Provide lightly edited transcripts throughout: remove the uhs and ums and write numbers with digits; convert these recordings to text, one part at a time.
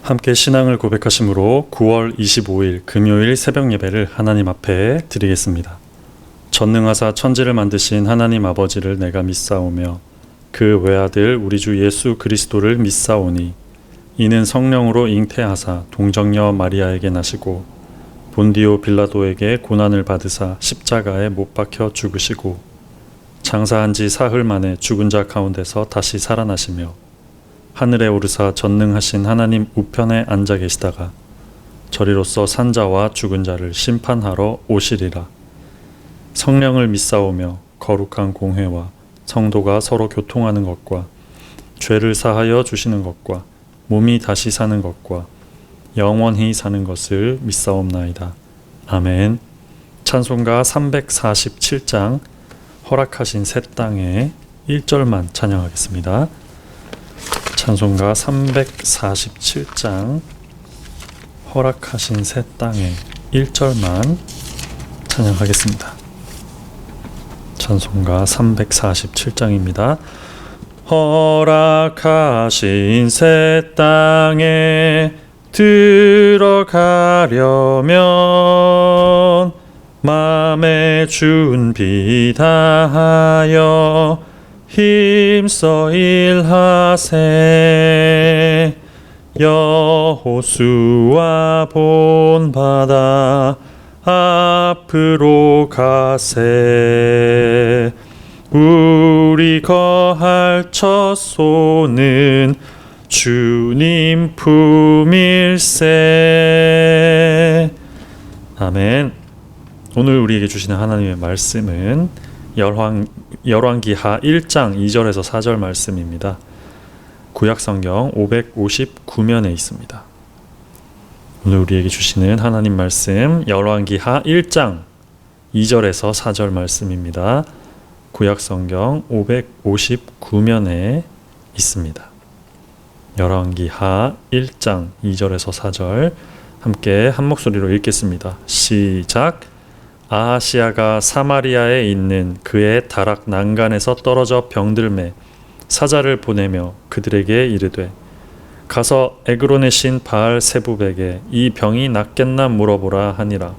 함께 신앙을 고백하심으로 9월 25일 금요일 새벽 예배를 하나님 앞에 드리겠습니다. 전능하사 천지를 만드신 하나님 아버지를 내가 믿사오며 그 외아들 우리 주 예수 그리스도를 믿사오니 이는 성령으로 잉태하사 동정녀 마리아에게 나시고 본디오 빌라도에게 고난을 받으사 십자가에 못 박혀 죽으시고 장사한 지 사흘 만에 죽은 자 가운데서 다시 살아나시며 하늘에 오르사 전능하신 하나님 우편에 앉아 계시다가 저리로서 산자와 죽은 자를 심판하러 오시리라. 성령을 믿사오며 거룩한 공회와 성도가 서로 교통하는 것과 죄를 사하여 주시는 것과 몸이 다시 사는 것과 영원히 사는 것을 믿사옵나이다. 아멘. 찬송가 347장 허락하신 새 땅의 1절만 찬양하겠습니다. 찬송가 347장 허락하신 새 땅의 1절만 찬양하겠습니다. 찬송가 347장입니다. 허락하신 새 땅에 들어가려면 맘에 준비 다하여 힘써 일하세. 여호수아 본받아 앞으로 가세. 우리 거할 처소는 주님 품일세. 아멘. 오늘 우리에게 주시는 하나님의 말씀은 열왕기하 1장 2절에서 4절 말씀입니다. 구약성경 559면에 있습니다. 오늘 우리에게 주시는 하나님 말씀 열왕기하 1장 2절에서 4절 말씀입니다. 구약성경 559면에 있습니다. 열왕기하 1장 2절에서 4절 함께 한 목소리로 읽겠습니다. 시작. 아하시아가 사마리아에 있는 그의 다락 난간에서 떨어져 병들매 사자를 보내며 그들에게 이르되 가서 에그론의 신 바알 세부백에 이 병이 낫겠나 물어보라 하니라.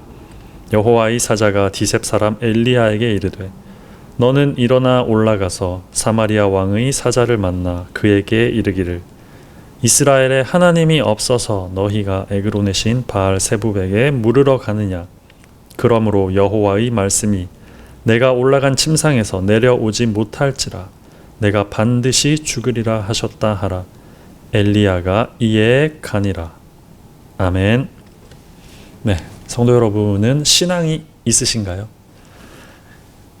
여호와의 사자가 디셉 사람 엘리야에게 이르되 너는 일어나 올라가서 사마리아 왕의 사자를 만나 그에게 이르기를 이스라엘에 하나님이 없어서 너희가 에그론의 신 바알 세부백에 물으러 가느냐. 그러므로 여호와의 말씀이 내가 올라간 침상에서 내려오지 못할지라 내가 반드시 죽으리라 하셨다 하라. 엘리야가 이에 가니라. 아멘. 네, 성도 여러분은 신앙이 있으신가요?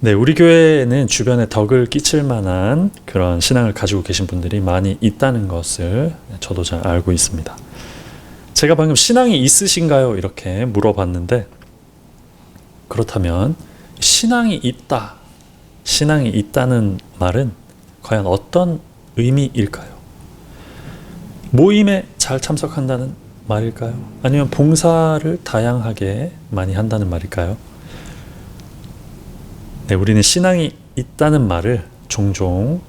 네, 우리 교회에는 주변에 덕을 끼칠 만한 그런 신앙을 가지고 계신 분들이 많이 있다는 것을 저도 잘 알고 있습니다. 제가 방금 신앙이 있으신가요? 이렇게 물어봤는데 그렇다면 신앙이 있다는 말은 과연 어떤 의미일까요? 모임에 잘 참석한다는 말일까요? 아니면 봉사를 다양하게 많이 한다는 말일까요? 네, 우리는 신앙이 있다는 말을 종종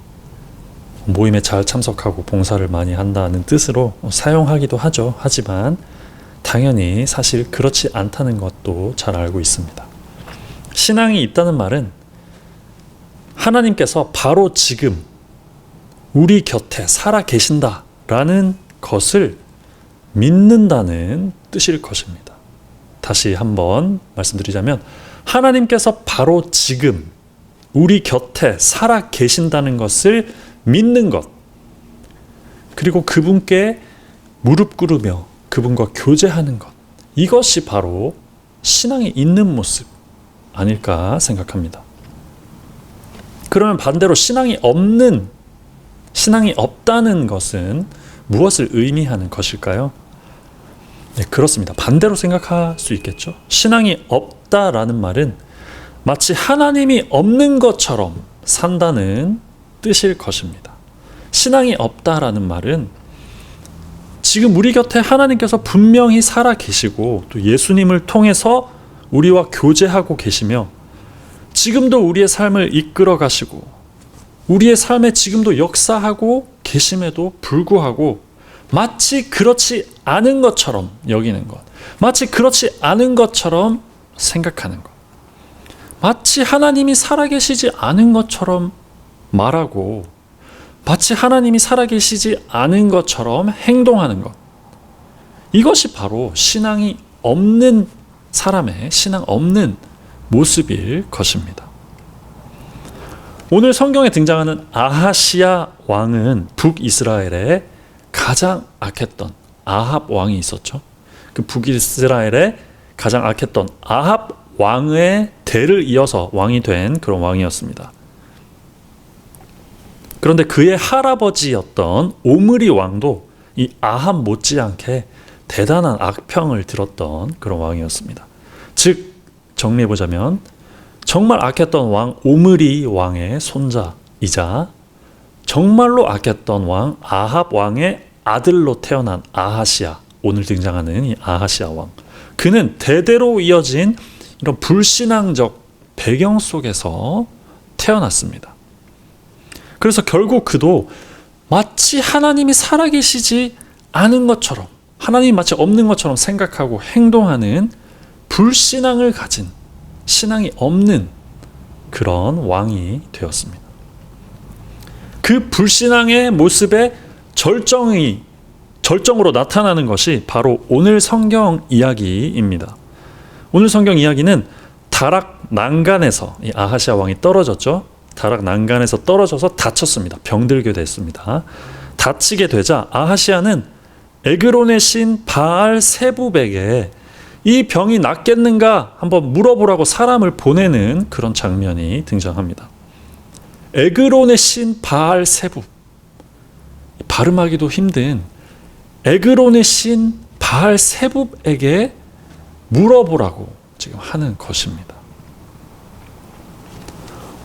모임에 잘 참석하고 봉사를 많이 한다는 뜻으로 사용하기도 하죠. 하지만 당연히 사실 그렇지 않다는 것도 잘 알고 있습니다. 신앙이 있다는 말은 하나님께서 바로 지금 우리 곁에 살아 계신다라는 것을 믿는다는 뜻일 것입니다. 다시 한번 말씀드리자면 하나님께서 바로 지금 우리 곁에 살아 계신다는 것을 믿는 것, 그리고 그분께 무릎 꿇으며 그분과 교제하는 것, 이것이 바로 신앙이 있는 모습 아닐까 생각합니다. 그러면 반대로 신앙이 없다는 것은 무엇을 의미하는 것일까요? 네, 그렇습니다. 반대로 생각할 수 있겠죠. 신앙이 없다라는 말은 마치 하나님이 없는 것처럼 산다는 뜻일 것입니다. 신앙이 없다라는 말은 지금 우리 곁에 하나님께서 분명히 살아 계시고 또 예수님을 통해서 우리와 교제하고 계시며 지금도 우리의 삶을 이끌어 가시고 우리의 삶에 지금도 역사하고 계심에도 불구하고 마치 그렇지 않은 것처럼 여기는 것, 마치 그렇지 않은 것처럼 생각하는 것, 마치 하나님이 살아계시지 않은 것처럼 말하고 마치 하나님이 살아계시지 않은 것처럼 행동하는 것, 이것이 바로 신앙이 없는 사람의 신앙 없는 모습일 것입니다. 오늘 성경에 등장하는 아하시야 왕은 북이스라엘의 가장 악했던 아합 왕이 있었죠. 그 북이스라엘의 가장 악했던 아합 왕의 대를 이어서 왕이 된 그런 왕이었습니다. 그런데 그의 할아버지였던 오므리 왕도 이 아합 못지않게 대단한 악평을 들었던 그런 왕이었습니다. 즉 정리해보자면 정말 악했던 왕 오므리 왕의 손자이자 정말로 악했던 왕 아합 왕의 아들로 태어난 아하시야, 오늘 등장하는 이 아하시야 왕, 그는 대대로 이어진 이런 불신앙적 배경 속에서 태어났습니다. 그래서 결국 그도 마치 하나님이 살아계시지 않은 것처럼, 하나님이 마치 없는 것처럼 생각하고 행동하는 불신앙을 가진, 신앙이 없는 그런 왕이 되었습니다. 그 불신앙의 모습의 절정으로 나타나는 것이 바로 오늘 성경 이야기입니다. 오늘 성경 이야기는 다락 난간에서 이 아하시야 왕이 떨어졌죠. 다락 난간에서 떨어져서 다쳤습니다. 병들게 됐습니다. 다치게 되자 아하시야는 에그론의 신 바알 세붑에게 이 병이 낫겠는가 한번 물어보라고 사람을 보내는 그런 장면이 등장합니다. 에그론의 신 바알 세붑, 발음하기도 힘든 에그론의 신 바알 세붑에게 물어보라고 지금 하는 것입니다.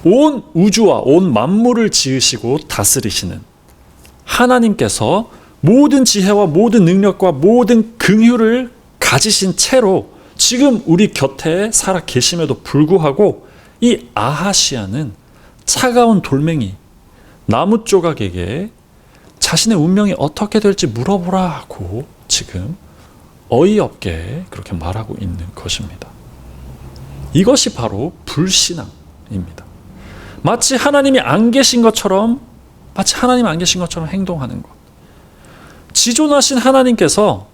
온 우주와 온 만물을 지으시고 다스리시는 하나님께서 모든 지혜와 모든 능력과 모든 긍휼을 가지신 채로 지금 우리 곁에 살아 계심에도 불구하고 이 아하시야는 차가운 돌멩이 나무 조각에게 자신의 운명이 어떻게 될지 물어보라고 지금 어이없게 그렇게 말하고 있는 것입니다. 이것이 바로 불신앙입니다. 마치 하나님이 안 계신 것처럼, 마치 하나님 안 계신 것처럼 행동하는 것. 지존하신 하나님께서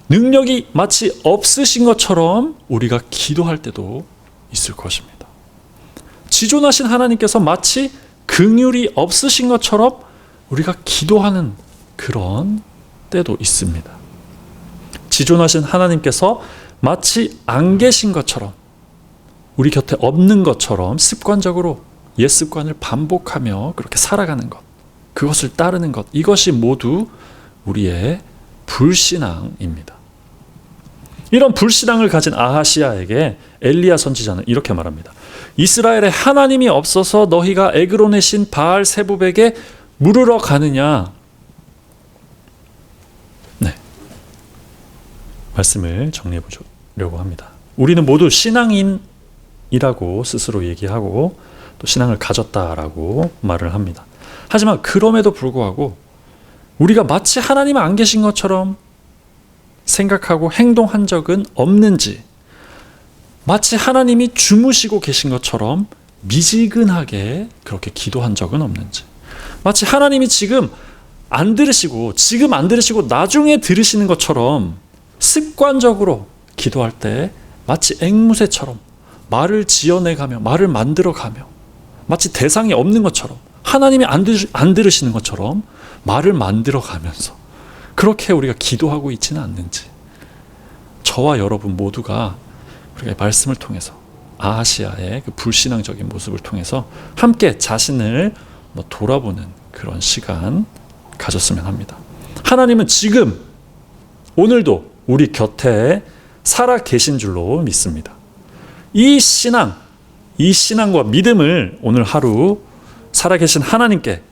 능력이 마치 없으신 것처럼 우리가 기도할 때도 있을 것입니다. 지존하신 하나님께서 마치 긍휼이 없으신 것처럼 우리가 기도하는 그런 때도 있습니다. 지존하신 하나님께서 마치 안 계신 것처럼, 우리 곁에 없는 것처럼 습관적으로 옛 습관을 반복하며 그렇게 살아가는 것, 그것을 따르는 것, 이것이 모두 우리의 불신앙입니다. 이런 불신앙을 가진 아하시야에게 엘리야 선지자는 이렇게 말합니다. 이스라엘에 하나님이 없어서 너희가 에그론의 신 바알 세붑에게 물으러 가느냐? 네, 말씀을 정리해 보려고 합니다. 우리는 모두 신앙인이라고 스스로 얘기하고 또 신앙을 가졌다라고 말을 합니다. 하지만 그럼에도 불구하고 우리가 마치 하나님 안 계신 것처럼 생각하고 행동한 적은 없는지, 마치 하나님이 주무시고 계신 것처럼 미지근하게 그렇게 기도한 적은 없는지, 마치 하나님이 지금 안 들으시고 나중에 들으시는 것처럼 습관적으로 기도할 때 마치 앵무새처럼 말을 지어내가며 말을 만들어가며 마치 대상이 없는 것처럼 하나님이 안 들으시는 것처럼 말을 만들어가면서 그렇게 우리가 기도하고 있지는 않는지, 저와 여러분 모두가 우리가 말씀을 통해서 아하시야의 그 불신앙적인 모습을 통해서 함께 자신을 돌아보는 그런 시간 가졌으면 합니다. 하나님은 지금 오늘도 우리 곁에 살아 계신 줄로 믿습니다. 이 신앙과 믿음을 오늘 하루 살아계신 하나님께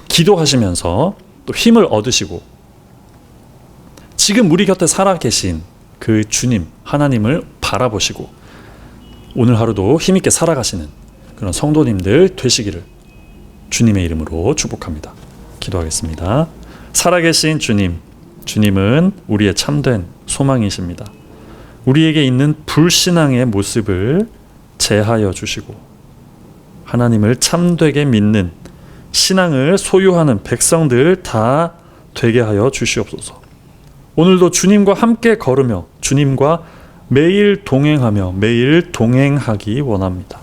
기도하시면서 또 힘을 얻으시고 지금 우리 곁에 살아계신 그 주님 하나님을 바라보시고 오늘 하루도 힘있게 살아가시는 그런 성도님들 되시기를 주님의 이름으로 축복합니다. 기도하겠습니다. 살아계신 주님, 주님은 우리의 참된 소망이십니다. 우리에게 있는 불신앙의 모습을 제하여 주시고 하나님을 참되게 믿는 신앙을 소유하는 백성들 다 되게 하여 주시옵소서. 오늘도 주님과 함께 걸으며 주님과 매일 동행하며 매일 동행하기 원합니다.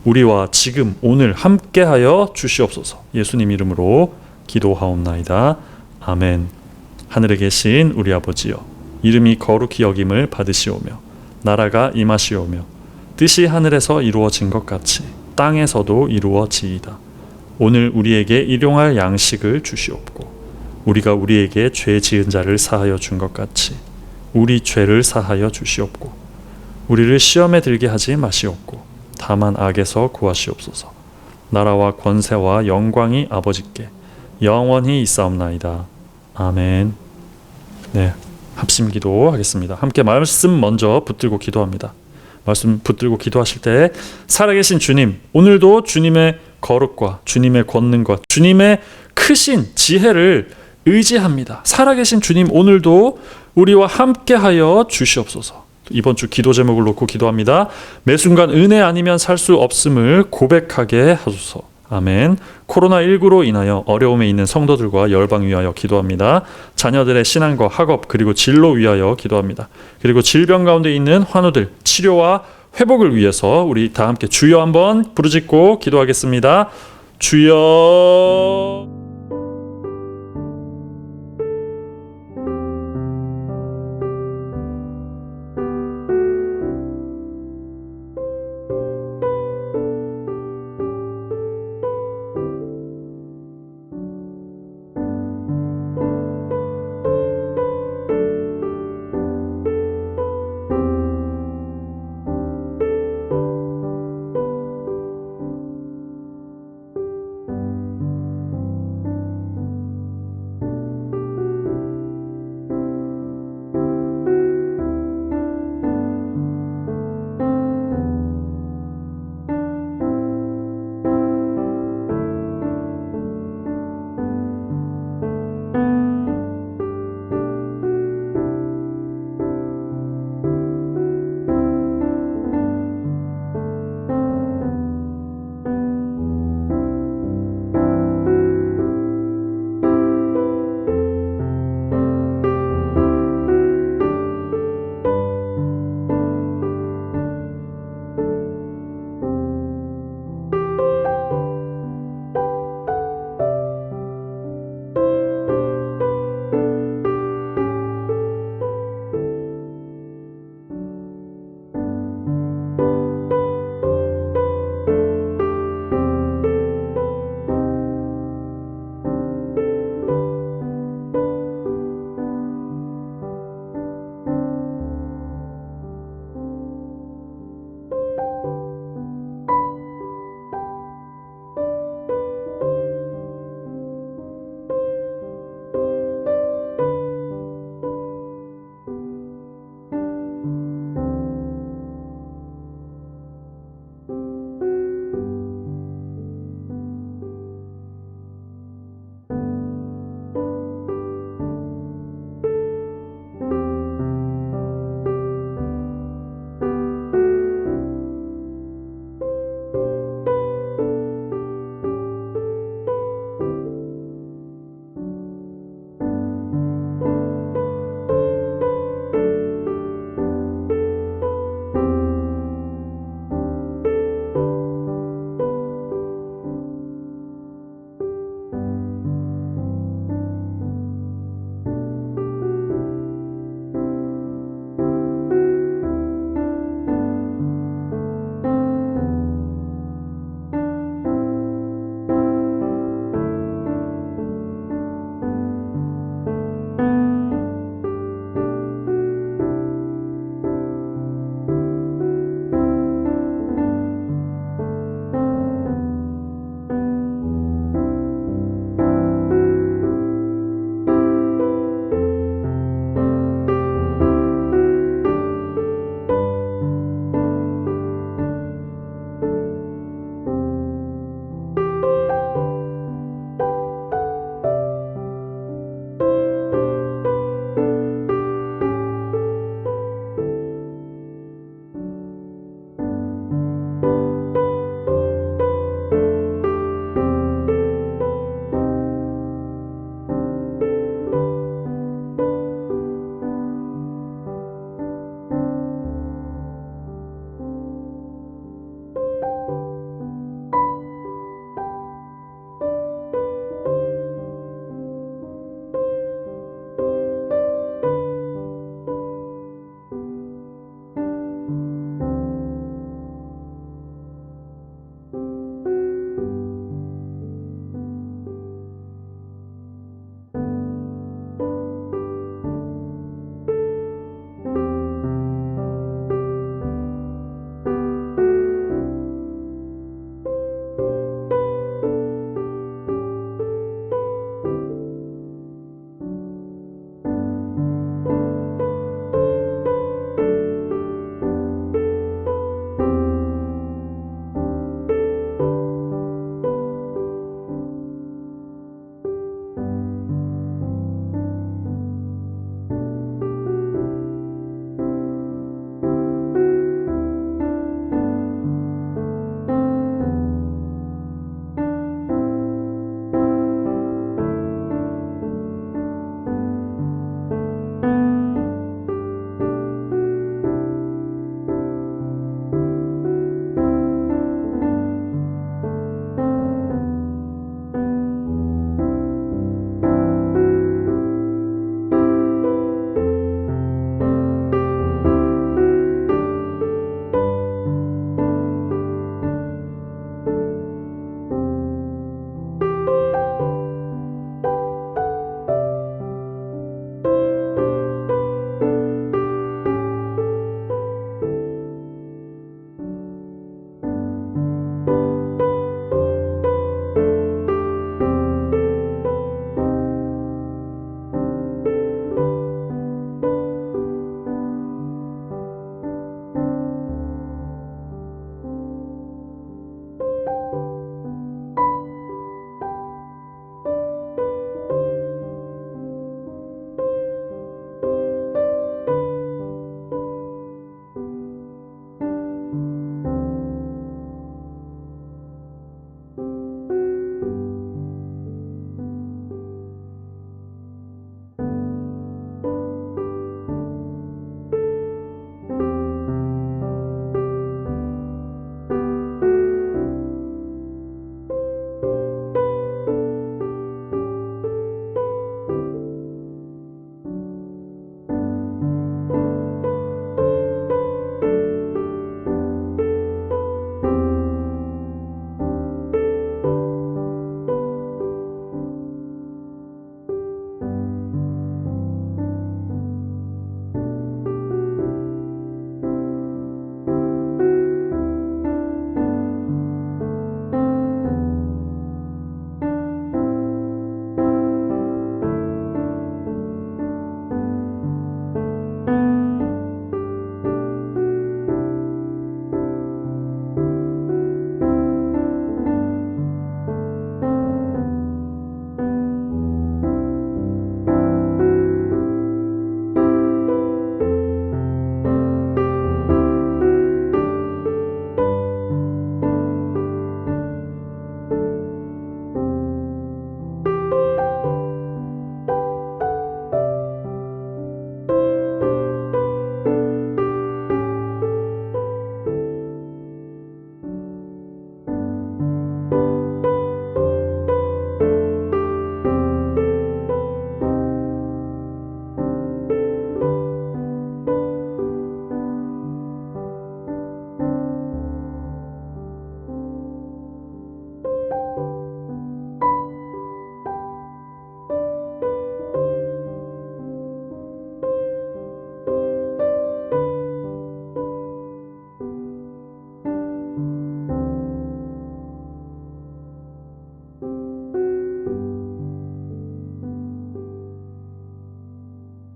우리와 지금 오늘 함께하여 주시옵소서. 예수님 이름으로 기도하옵나이다. 아멘. 하늘에 계신 우리 아버지여, 이름이 거룩히 여김을 받으시오며 나라가 임하시오며 뜻이 하늘에서 이루어진 것 같이 땅에서도 이루어지이다. 오늘 우리에게 일용할 양식을 주시옵고 우리가 우리에게 죄 지은 자를 사하여 준 것 같이 우리 죄를 사하여 주시옵고 우리를 시험에 들게 하지 마시옵고 다만 악에서 구하시옵소서. 나라와 권세와 영광이 아버지께 영원히 있사옵나이다. 아멘. 네, 합심기도 하겠습니다. 함께 말씀 먼저 붙들고 기도합니다. 말씀 붙들고 기도하실 때 살아계신 주님, 오늘도 주님의 거룩과 주님의 권능과 주님의 크신 지혜를 의지합니다. 살아계신 주님, 오늘도 우리와 함께하여 주시옵소서. 이번 주 기도 제목을 놓고 기도합니다. 매 순간 은혜 아니면 살 수 없음을 고백하게 하소서. 아멘. 코로나19로 인하여 어려움에 있는 성도들과 열방 위하여 기도합니다. 자녀들의 신앙과 학업 그리고 진로 위하여 기도합니다. 그리고 질병 가운데 있는 환우들 치료와 회복을 위해서 우리 다 함께 주여 한번 부르짖고 기도하겠습니다. 주여.